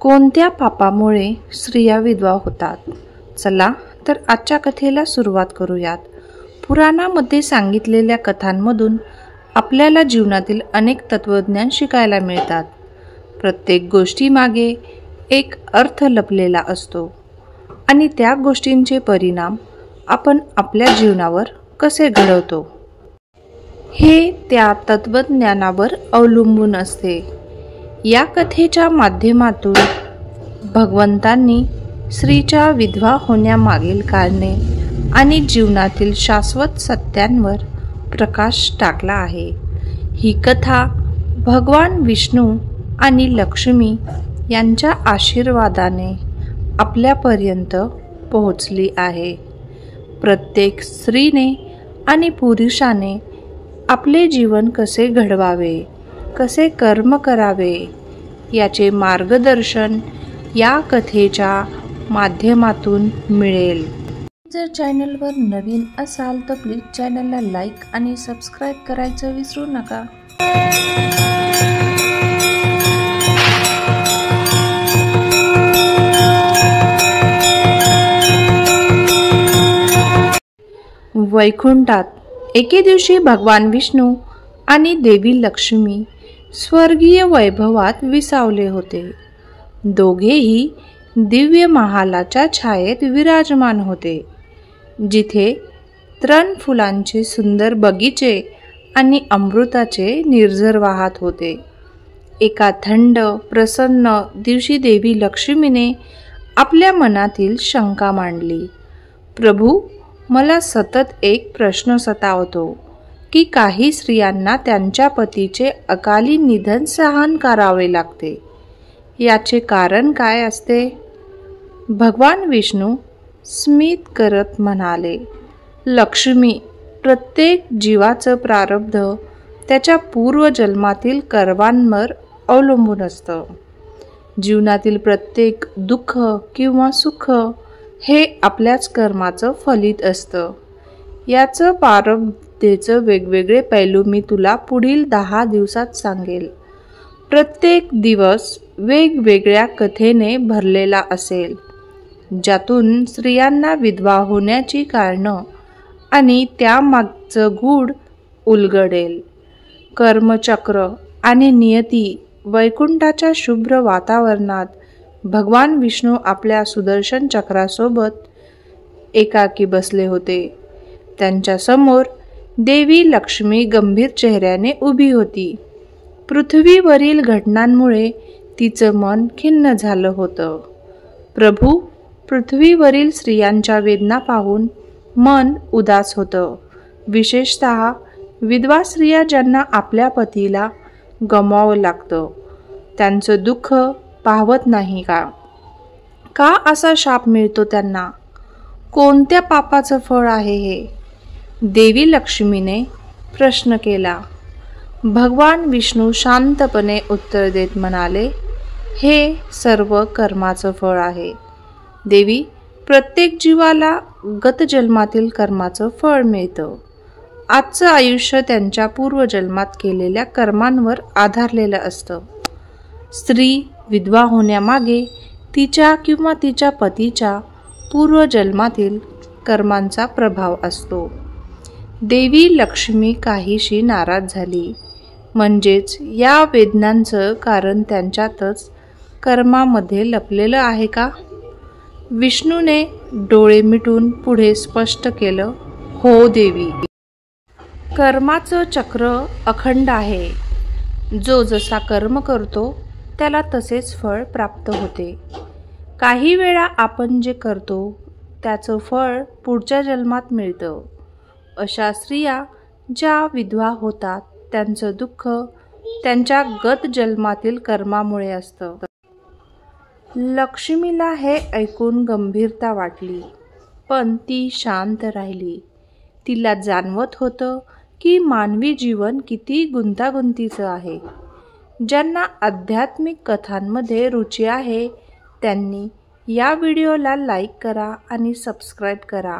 कोणत्या पापामुळे स्त्रिया विधवा होतात? चला तर आजच्या कथेला सुरुवात करूयात. पुराणामध्ये सांगितलेल्या कथांमधून आपल्याला जीवनातील अनेक तत्वज्ञान शिकायला मिळतात. प्रत्येक गोष्टीमागे एक अर्थ लपलेला असतो आणि त्या गोष्टींचे परिणाम आपण आपल्या जीवनावर कसे घडवतो हे त्या तत्वज्ञानावर अवलंबून असते. या कथेच्या माध्यमातून भगवंतांनी स्त्रीच्या विधवा होण्यामागील कारणे आणि जीवनातील शाश्वत सत्यांवर प्रकाश टाकला आहे. ही कथा भगवान विष्णू आणि लक्ष्मी यांच्या आशीर्वादाने आपल्यापर्यंत पोहोचली आहे. प्रत्येक स्त्रीने आणि पुरुषाने आपले जीवन कसे घडवावे, कसे कर्म करावे याचे मार्गदर्शन या कथेच्या माध्यमातून मिळेल. जर चॅनलवर नवीन असाल तर प्लीज चॅनलला लाईक आणि सबस्क्राईब करायचं विसरू नका. वैकुंठात एके दिवशी भगवान विष्णू आणि देवी लक्ष्मी स्वर्गीय वैभवात विसावले होते. दोघेही दिव्य महालाच्या छायेत विराजमान होते, जिथे तृण फुलांचे सुंदर बगीचे आणि अमृताचे निर्झर वाहत होते. एका थंड प्रसन्न दिवशी देवी लक्ष्मीने आपल्या मनातील शंका मांडली. प्रभू, मला सतत एक प्रश्न सतावतो की काही स्त्रियांना त्यांच्या पतीचे अकाली निधन सहन करावे लागते. याचे कारण काय असते? भगवान विष्णू स्मित करत म्हणाले, लक्ष्मी, प्रत्येक जीवाचं प्रारब्ध त्याच्या पूर्वजन्मातील कर्मांवर अवलंबून असतं. जीवनातील प्रत्येक दुःख किंवा सुख हे आपल्याच कर्माचं फलित असतं. याचं प्रारब्धेचं वेगवेगळे पैलू मी तुला पुढील 10 दिवसात सांगेल. प्रत्येक दिवस वेगवेगळ्या कथेने भरलेला असेल, ज्यातून स्त्रियांना विधवा होण्याची कारणं आणि त्यामागचं गूढ उलगडेल. कर्मचक्र आणि नियती. वैकुंठाच्या शुभ्र वातावरणात भगवान विष्णू आपल्या सुदर्शन चक्रासोबत एकाकी बसले होते. त्यांच्या समोर देवी लक्ष्मी गंभीर चेहऱ्याने उभी होती. पृथ्वीवरील घटनांमुळे तिचं मन खिन्न झालं होतं. प्रभू, पृथ्वीवरील स्त्रियांच्या वेदना पाहून मन उदास होतं. विशेषतः विधवा स्त्रिया ज्यांना आपल्या पतीला गमावं लागतं, त्यांचं दुःख पाहवत नाही का? का असा शाप मिळतो त्यांना? कोणत्या पापाचं फळ आहे हे? देवी लक्ष्मीने प्रश्न केला. भगवान विष्णू शांतपणे उत्तर देत म्हणाले, हे सर्व कर्माचं फळ आहे. देवी, प्रत्येक जीवाला गतजन्मातील कर्माचं फळ मिळतं. आजचं आयुष्य त्यांच्या पूर्वजन्मात केलेल्या कर्मांवर आधारलेलं असतं. स्त्री विधवा होण्यामागे तिच्या किंवा तिच्या पतीच्या पूर्वजन्मातील कर्मांचा प्रभाव असतो. देवी लक्ष्मी काहीशी नाराज झाली. म्हणजेच या वेदनांचं कारण त्यांच्यातच कर्मामध्ये लपलेलं आहे का? विष्णूने डोळे मिटून पुढे स्पष्ट केलं, हो देवी, कर्माचं चक्र अखंड आहे. जो जसा कर्म करतो त्याला तसेच फळ प्राप्त होते. काही वेळा आपण जे करतो त्याचं फळ पुढच्या जन्मात मिळतं. अशा स्त्रिया ज्या विधवा होतात त्यांचं दुःख त्यांच्या गत जन्मातील कर्मामुळे असतं. लक्ष्मीला हे ऐकून गंभीरता वाटली, पण ती शांत राहिली. तिला जाणवत होतं की मानवी जीवन किती गुंतागुंतीचं आहे. ज्यांना आध्यात्मिक कथांमध्ये रुची आहे त्यांनी या व्हिडिओला लाईक करा आणि सबस्क्राईब करा.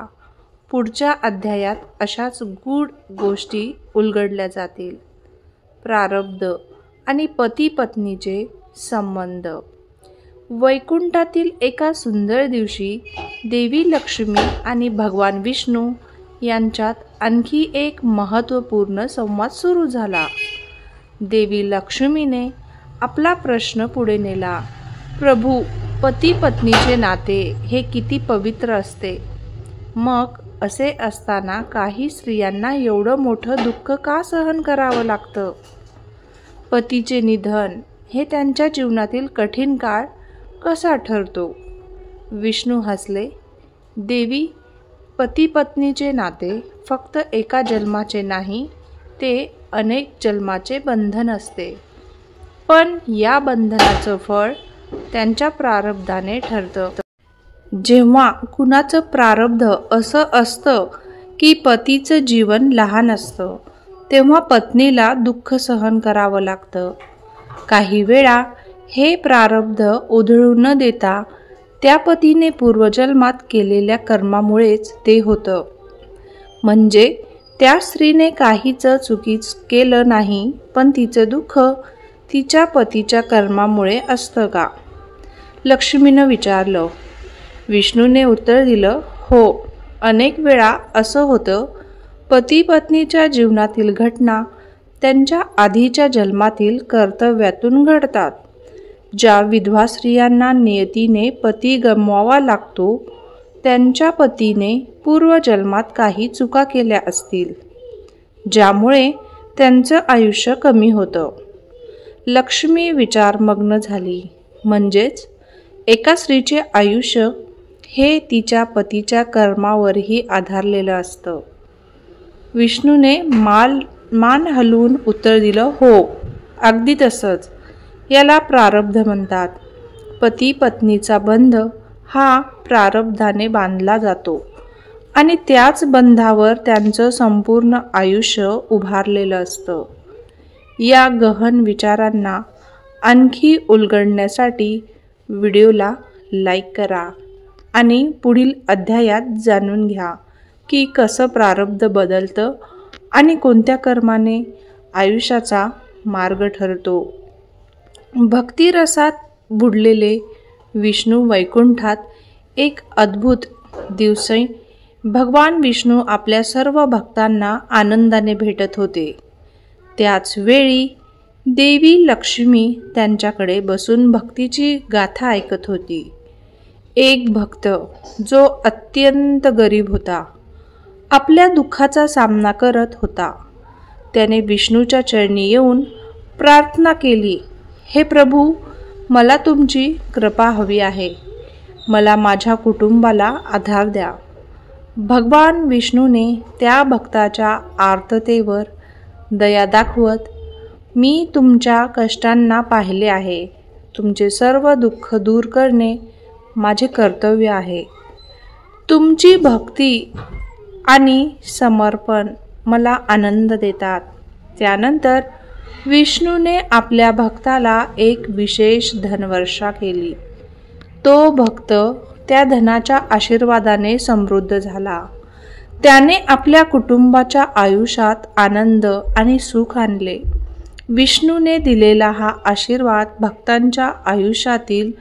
पुढच्या अध्यायात अशाच गूढ गोष्टी उलगडल्या जातील. प्रारब्ध आणि पती पत्नीचे संबंध. वैकुंठातील एका सुंदर दिवशी देवी लक्ष्मी आणि भगवान विष्णू यांच्यात आणखी एक महत्त्वपूर्ण संवाद सुरू झाला. देवी लक्ष्मीने आपला प्रश्न पुढे नेला. प्रभू, पती पत्नीचे नाते हे किती पवित्र असते. मग असे असताना काही स्त्रियांना एवढं मोठं दुःख का सहन करावं लागतं? पतीचे निधन हे त्यांच्या जीवनातील कठीण काळ कसा ठरतो? विष्णू हसले. देवी, पती पत्नीचे नाते फक्त एका जन्माचे नाही, ते अनेक जन्माचे बंधन असते. पण या बंधनाचं फळ त्यांच्या प्रारब्धाने ठरतं. जेव्हा कुणाचं प्रारब्ध असं असतं की पतीचं जीवन लहान असतं, तेव्हा पत्नीला दुःख सहन करावं लागतं. काही वेळा हे प्रारब्ध उधळू न देता त्या पतीने पूर्वजन्मात केलेल्या कर्मामुळेच ते होतं. म्हणजे त्या स्त्रीने काहीच चुकीच केलं नाही, पण तिचं दुःख तिच्या पतीच्या कर्मामुळे असतं का? लक्ष्मीनं विचारलं. विष्णूने उत्तर दिलं, हो, अनेक वेळा असं होतं. पती पत्नीच्या जीवनातील घटना त्यांच्या आधीच्या जन्मातील कर्तव्यातून घडतात. ज्या विधवा स्त्रियांना नियतीने पती गमवावा लागतो, त्यांच्या पतीने पूर्वजन्मात काही चुका केल्या असतील, ज्यामुळे त्यांचं आयुष्य कमी होतं. लक्ष्मी विचारमग्न झाली. म्हणजेच एका स्त्रीचे आयुष्य हे तिच्या पतीच्या कर्मावरही आधारलेलं असतं. विष्णूने मान हलवून उत्तर दिलं, हो, अगदी तसंच. याला प्रारब्ध म्हणतात. पती पत्नीचा बंध हा प्रारब्धाने बांधला जातो आणि त्याच बंधावर त्यांचं संपूर्ण आयुष्य उभारलेलं असतं. या गहन विचारांना आणखी उलगडण्यासाठी व्हिडिओला लाईक करा आणि पुढील अध्यायात जाणून घ्या की कसं प्रारब्ध बदलतं आणि कोणत्या कर्माने आयुष्याचा मार्ग ठरतो. भक्तिरसात बुडलेले विष्णू वैकुंठात एक अद्भुत दिवशी भगवान विष्णू आपल्या सर्व भक्तांना आनंदाने भेटत होते. त्याच वेळी देवी लक्ष्मी त्यांच्याकडे बसून भक्तीची गाथा ऐकत होती. एक भक्त जो अत्यंत गरीब होता, आपल्या दुःखाचा सामना करत होता, त्याने विष्णूच्या चरणी येऊन प्रार्थना केली, हे प्रभू, मला तुमची कृपा हवी आहे. मला माझ्या कुटुंबाला आधार द्या. भगवान विष्णूने त्या भक्ताच्या आर्ततेवर दया दाखवत, मी तुमच्या कष्टांना पाहिले आहे. तुमचे सर्व दुःख दूर करणे माझे कर्तव्य आहे. तुमची भक्ती आणि समर्पण मला आनंद देतात. त्यानंतर विष्णूने आपल्या भक्ताला एक विशेष धनवर्षा केली. तो भक्त त्या धनाच्या आशीर्वादाने समृद्ध झाला. त्याने आपल्या कुटुंबाच्या आयुष्यात आनंद आणि सुख आणले. विष्णूने दिलेला हा आशीर्वाद भक्तांच्या आयुष्यातील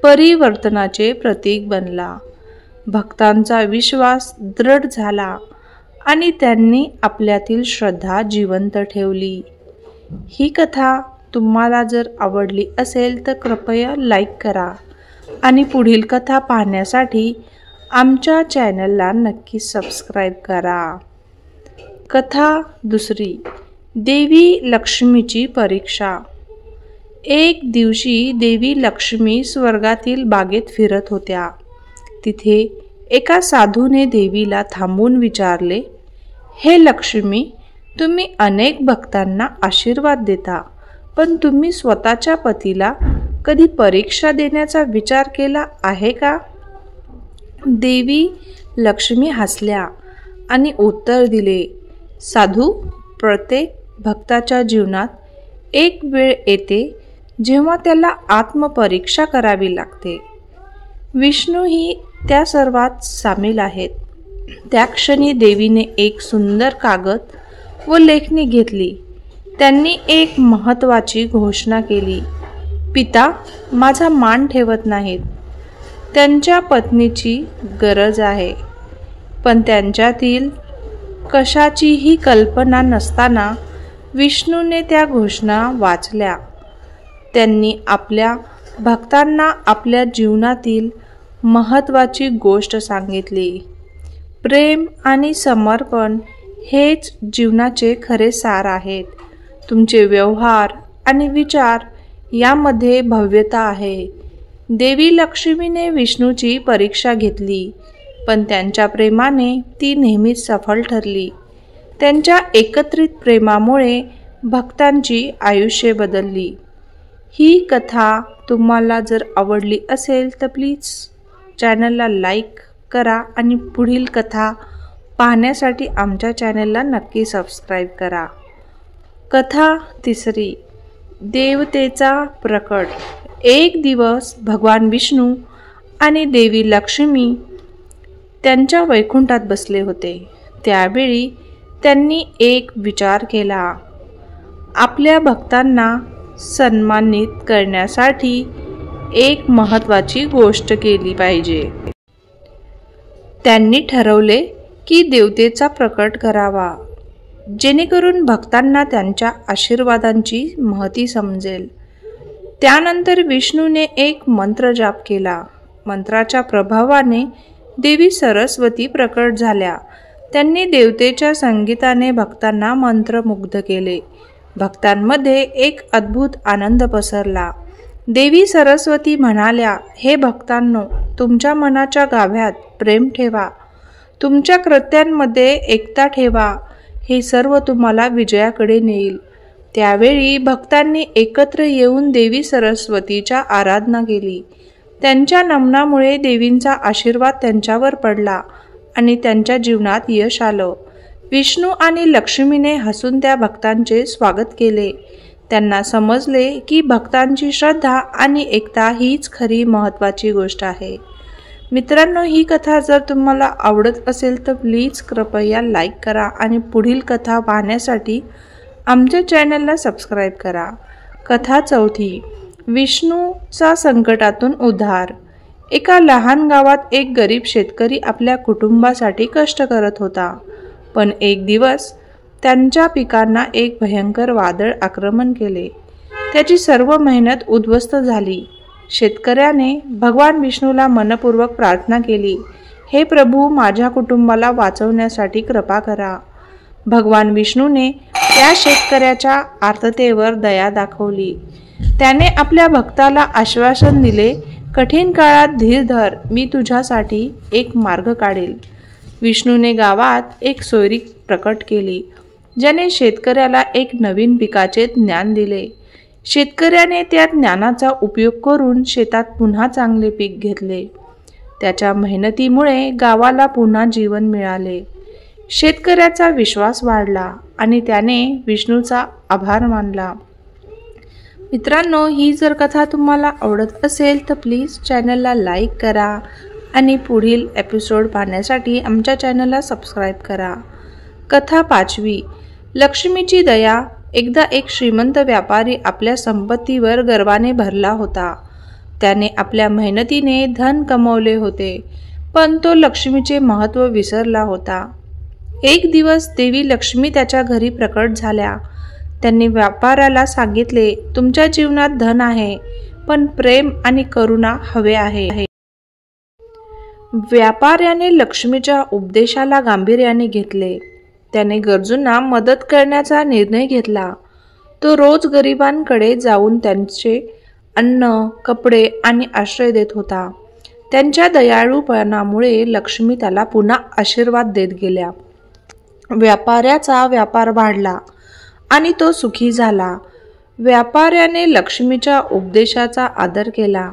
परिवर्तनाचे प्रतीक बनला. भक्तांचा विश्वास दृढ झाला आणि त्यांनी आपल्यातील श्रद्धा जिवंत ठेवली. ही कथा तुम्हाला जर आवडली असेल तर कृपया लाईक करा आणि पुढील कथा पाहण्यासाठी आमच्या चॅनलला नक्की सबस्क्राईब करा. कथा दुसरी, देवी लक्ष्मीची परीक्षा. एक दिवशी देवी लक्ष्मी स्वर्गातील बागेत फिरत होत्या. तिथे एका साधूने देवीला थांबून विचारले, हे लक्ष्मी, तुम्ही अनेक भक्तांना आशीर्वाद देता, पण तुम्ही स्वतःच्या पतीला कधी परीक्षा देण्याचा विचार केला आहे का? देवी लक्ष्मी हसल्या आणि उत्तर दिले, साधू, प्रत्येक भक्ताच्या जीवनात एक वेळ येते जेव्हा त्याला आत्मपरीक्षा करावी लागते. विष्णू ही त्या सर्वात सामील आहेत. त्या क्षणी देवीने एक सुंदर कागद व लेखणी घेतली. त्यांनी एक महत्त्वाची घोषणा केली, पिता माझा मान ठेवत नाहीत. त्यांच्या पत्नीची गरज आहे, पण त्यांच्यातील कशाचीही कल्पना नसताना विष्णूने त्या घोषणा वाचल्या. त्यांनी आपल्या भक्तांना आपल्या जीवनातील महत्त्वाची गोष्ट सांगितली. प्रेम आणि समर्पण हेच जीवनाचे खरे सार आहेत. तुमचे व्यवहार आणि विचार यामध्ये भव्यता आहे. देवी लक्ष्मीने विष्णूची परीक्षा घेतली, पण त्यांच्या प्रेमाने ती नेहमीच सफल ठरली. त्यांच्या एकत्रित प्रेमामुळे भक्तांची आयुष्य बदलली. ही कथा तुम्हाला जर आवडली असेल तर प्लीज चॅनलला लाईक करा आणि पुढील कथा पाहण्यासाठी आमच्या चॅनलला नक्की सबस्क्राईब करा. कथा तिसरी, देवतेचा प्रकट. एक दिवस भगवान विष्णू आणि देवी लक्ष्मी त्यांच्या वैकुंठात बसले होते. त्यावेळी त्यांनी एक विचार केला. आपल्या भक्तांना सन्मानित करण्यासाठी एक महत्त्वाची गोष्ट केली पाहिजे. त्यांनी ठरवले की देवतेचा प्रकट करावा, जेणेकरून भक्तांना त्यांच्या आशीर्वादांची महती समजेल. त्यानंतर विष्णूने एक मंत्र जाप केला. मंत्राच्या प्रभावाने देवी सरस्वती प्रकट झाल्या. त्यांनी देवतेच्या संगीताने भक्तांना मंत्रमुग्ध केले. भक्तांमध्ये एक अद्भुत आनंद पसरला. देवी सरस्वती म्हणाल्या, हे भक्तांनो, तुमच्या मनाच्या गाभ्यात प्रेम ठेवा, तुमच्या कृत्यांमध्ये एकता ठेवा. हे सर्व तुम्हाला विजयाकडे नेईल. त्यावेळी भक्तांनी एकत्र येऊन देवी सरस्वतीच्या आराधना केली. त्यांच्या नमनामुळे देवींचा आशीर्वाद त्यांच्यावर पडला आणि त्यांच्या जीवनात यश आलं. विष्णू आणि लक्ष्मीने हसून त्या भक्तांचे स्वागत केले. त्यांना समजले की भक्तांची श्रद्धा आणि एकता हीच खरी महत्त्वाची गोष्ट आहे. मित्रांनो, ही कथा जर तुम्हाला आवडत असेल तर प्लीज कृपया लाईक करा आणि पुढील कथा पाहण्यासाठी आमच्या चॅनलला सबस्क्राईब करा. कथा चौथी, विष्णूचा संकटातून उद्धार. एका लहान गावात एक गरीब शेतकरी आपल्या कुटुंबासाठी कष्ट करत होता. पण एक दिवस त्यांच्या पिकांना एक भयंकर वादळ आक्रमण केले. त्याची सर्व मेहनत उद्ध्वस्त झाली. शेतकऱ्याने भगवान विष्णूला मनपूर्वक प्रार्थना केली, हे प्रभू, माझ्या कुटुंबाला वाचवण्यासाठी कृपा करा. भगवान विष्णूने त्या शेतकऱ्याच्या आर्ततेवर दया दाखवली. त्याने आपल्या भक्ताला आश्वासन दिले, कठीण काळात धीर धर, मी तुझ्यासाठी एक मार्ग काढेल. विष्णूने गावात एक सोयरी प्रकट केली, ज्याने शेतकऱ्याला एक नवीन पिकाचे ज्ञान दिले. शेतकऱ्याने त्या ज्ञानाचा उपयोग करून शेतात पुन्हा चांगले पीक घेतले. त्याच्या मेहनतीमुळे गावाला पुन्हा जीवन मिळाले. शेतकऱ्याचा विश्वास वाढला आणि त्याने विष्णूचा आभार मानला. मित्रांनो, ही जर कथा तुम्हाला आवडत असेल तर प्लीज चॅनलला लाईक करा आणि पुढील एपिसोड पाहण्यासाठी आमच्या चॅनलला सबस्क्राईब करा. कथा पाचवी, लक्ष्मीची दया. एकदा एक श्रीमंत व्यापारी आपल्या संपत्तीवर गर्वाने भरला होता. त्याने आपल्या मेहनतीने धन कमवले होते, पण तो लक्ष्मीचे महत्त्व विसरला होता. एक दिवस देवी लक्ष्मी त्याच्या घरी प्रकट झाल्या. त्यांनी व्यापाऱ्याला सांगितले, तुमच्या जीवनात धन आहे, पण प्रेम आणि करुणा हवे आहे. व्यापाऱ्याने लक्ष्मीच्या उपदेशाला गांभीर्याने घेतले. त्याने गरजूंना मदत करण्याचा निर्णय घेतला. तो रोज गरिबांकडे जाऊन त्यांचे अन्न, कपडे आणि आश्रय देत होता. त्यांच्या दयाळूपणामुळे लक्ष्मी त्याला पुन्हा आशीर्वाद देत गेल्या. व्यापाऱ्याचा व्यापार वाढला आणि तो सुखी झाला. व्यापाऱ्याने लक्ष्मीच्या उपदेशाचा आदर केला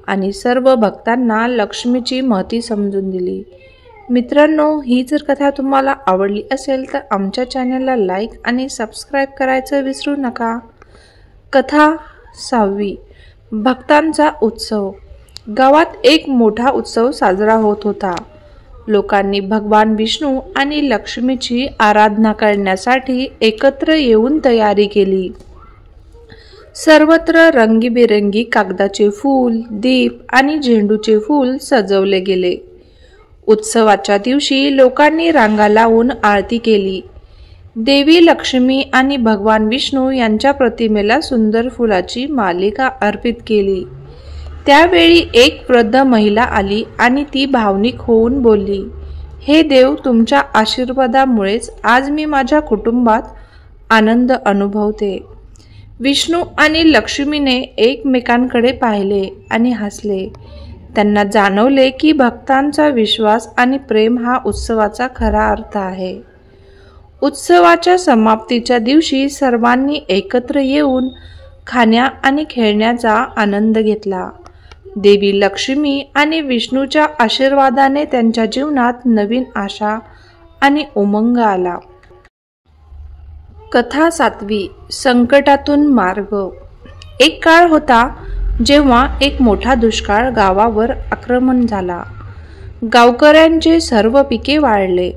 आणि सर्व भक्तांना लक्ष्मीची महती समजून दिली. मित्रांनो, ही जर कथा तुम्हाला आवडली असेल तर आमच्या चॅनलला लाईक आणि सबस्क्राईब करायचं विसरू नका. कथा सहावी, भक्तांचा उत्सव. गावात एक मोठा उत्सव साजरा होत होता. लोकांनी भगवान विष्णू आणि लक्ष्मीची आराधना करण्यासाठी एकत्र येऊन तयारी केली. सर्वत्र रंगीबेरंगी कागदाचे फूल, दीप आणि झेंडूचे फूल सजवले गेले. उत्सवाच्या दिवशी लोकांनी रांगा लावून आरती केली. देवी लक्ष्मी आणि भगवान विष्णू यांच्या प्रतिमेला सुंदर फुलाची मालिका अर्पित केली. त्यावेळी एक वृद्ध महिला आली आणि ती भावनिक होऊन बोलली, हे देव, तुमच्या आशीर्वादामुळेच आज मी माझ्या कुटुंबात आनंद अनुभवते. विष्णू आणि लक्ष्मीने एकमेकांकडे पाहिले आणि हसले. त्यांना जाणवले की भक्तांचा विश्वास आणि प्रेम हा उत्सवाचा खरा अर्थ आहे. उत्सवाच्या समाप्तीच्या दिवशी सर्वांनी एकत्र येऊन खाण्या आणि खेळण्याचा आनंद घेतला. देवी लक्ष्मी आणि विष्णूच्या आशीर्वादाने त्यांच्या जीवनात नवीन आशा आणि उमंग आला. कथा 7वी. संकटातून मार्ग. एक काळ होता जेव्हा एक मोठा दुष्काळ गावावर आक्रमण झाला. गावकऱ्यांचे सर्व पिके वाळले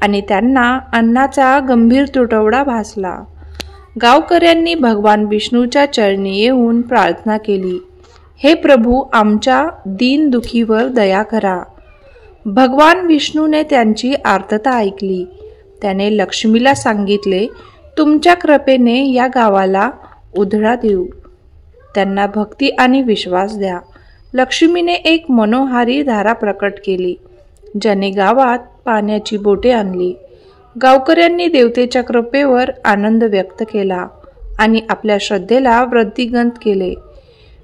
आणि त्यांना अन्नाचा गंभीर तुटवडा भासला. गावकऱ्यांनी भगवान विष्णूच्या चरणी येऊन प्रार्थना केली, हे प्रभू, आमच्या दीनदुखीवर दया करा. भगवान विष्णूने त्यांची आर्तता ऐकली. त्याने लक्ष्मीला सांगितले, तुमच्या कृपेने या गावाला उधळा देऊ. त्यांना भक्ती आणि विश्वास द्या. लक्ष्मीने एक मनोहारी धारा प्रकट केली, ज्याने गावात पाण्याची बोटे आणली. गावकऱ्यांनी देवतेच्या कृपेवर आनंद व्यक्त केला आणि आपल्या श्रद्धेला वृद्धिंगत केले.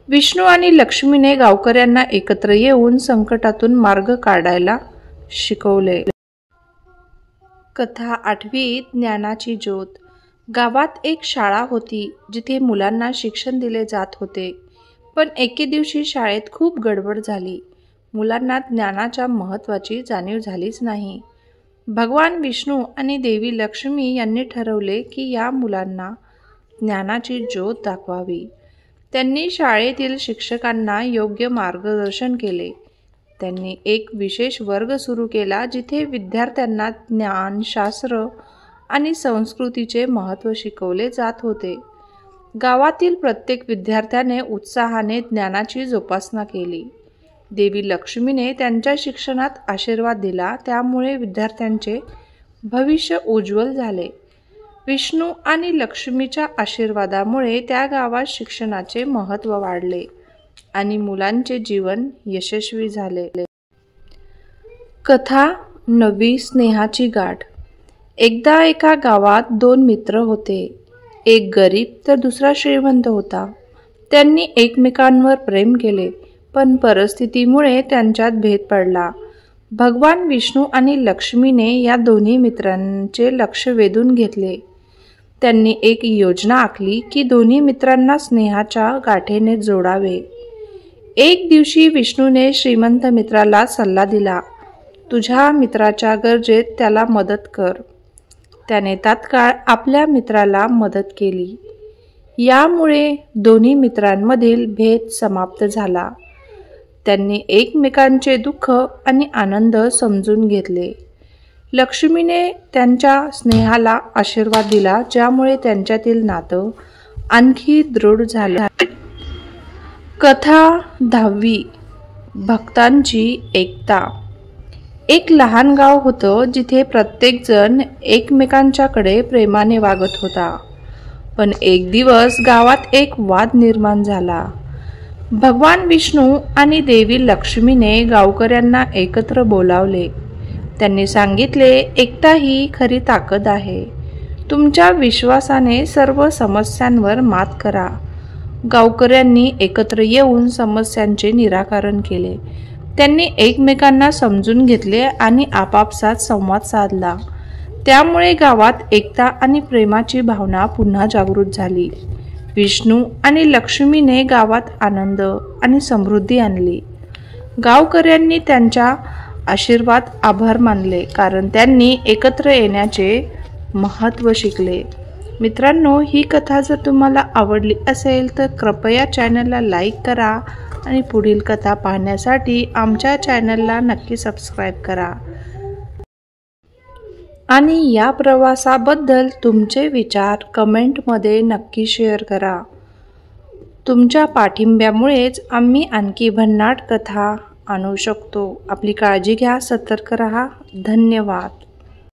विष्णू आणि लक्ष्मीने गावकऱ्यांना एकत्र येऊन संकटातून मार्ग काढायला शिकवले. कथा 8वी. ज्ञानाची ज्योत. गावात एक शाळा होती जिथे मुलांना शिक्षण दिले जात होते. पण एके दिवशी शाळेत खूप गडबड झाली. मुलांना ज्ञानाच्या महत्त्वाची जाणीव झालीच नाही. भगवान विष्णू आणि देवी लक्ष्मी यांनी ठरवले की या मुलांना ज्ञानाची ज्योत दाखवावी. त्यांनी शाळेतील शिक्षकांना योग्य मार्गदर्शन केले. त्यांनी एक विशेष वर्ग सुरू केला जिथे विद्यार्थ्यांना ज्ञान, शास्त्र आणि संस्कृतीचे महत्त्व शिकवले जात होते. गावातील प्रत्येक विद्यार्थ्याने उत्साहाने ज्ञानाची जोपासना केली. देवी लक्ष्मीने त्यांच्या शिक्षणात आशीर्वाद दिला, त्यामुळे विद्यार्थ्यांचे भविष्य उज्ज्वल झाले. विष्णू आणि लक्ष्मीच्या आशीर्वादामुळे त्या गावात शिक्षणाचे महत्त्व वाढले आणि मुलांचे जीवन यशस्वी झाले. कथा 9वी. स्नेहाची गाठ. एकदा एका गावात 2 मित्र होते. एक गरीब तर दुसरा श्रीमंत होता. त्यांनी एकमेकांवर प्रेम केले, पण परिस्थितीमुळे त्यांच्यात भेद पडला. भगवान विष्णू आणि लक्ष्मीने या दोन्ही मित्रांचे लक्ष वेधून घेतले. त्यांनी एक योजना आखली की दोन्ही मित्रांना स्नेहाच्या गाठेने जोडावे. एक दिवशी विष्णूने श्रीमंत मित्राला सल्ला दिला, तुझ्या मित्राच्या गरजेत त्याला मदत कर. त्याने तात्काळ आपल्या मित्राला मदत केली. यामुळे दोन्ही मित्रांमधील भेद समाप्त झाला. त्यांनी एकमेकांचे दुःख आणि आनंद समजून घेतले. लक्ष्मीने त्यांच्या स्नेहाला आशीर्वाद दिला, ज्यामुळे त्यांच्यातील नातं आणखी दृढ झाले. कथा 10वी. भक्तांची एकता. एक लहान गाव होतं जिथे प्रत्येकजण एकमेकांच्याकडे प्रेमाने वागत होता. पण एक दिवस गावात एक वाद निर्माण झाला. भगवान विष्णू आणि देवी लक्ष्मीने गावकऱ्यांना एकत्र बोलावले. त्यांनी सांगितले, एकता ही खरी ताकद आहे. तुमच्या विश्वासाने सर्व समस्यांवर मात करा. गावकऱ्यांनी एकत्र येऊन समस्यांचे निराकरण केले. त्यांनी एकमेकांना समजून घेतले आणि आपापसात संवाद साधला. त्यामुळे गावात एकता आणि प्रेमाची भावना पुन्हा जागृत झाली. विष्णू आणि लक्ष्मीने गावात आनंद आणि समृद्धी आणली. गावकऱ्यांनी त्यांच्या आशीर्वाद आभार मानले, कारण त्यांनी एकत्र येण्याचे महत्त्व शिकले. मित्रांनो, ही कथा जर तुम्हाला आवडली असेल तर कृपया चॅनलला लाईक करा आणि पुढील कथा पाहण्यासाठी आमच्या चॅनलला नक्की सबस्क्राईब करा. आणि या प्रवासाबद्दल तुमचे विचार कमेंटमध्ये नक्की शेअर करा. तुमच्या पाठिंब्यामुळेच आम्ही आणखी भन्नाट कथा आणू शकतो. आपली काळजी घ्या, सतर्क रहा. धन्यवाद.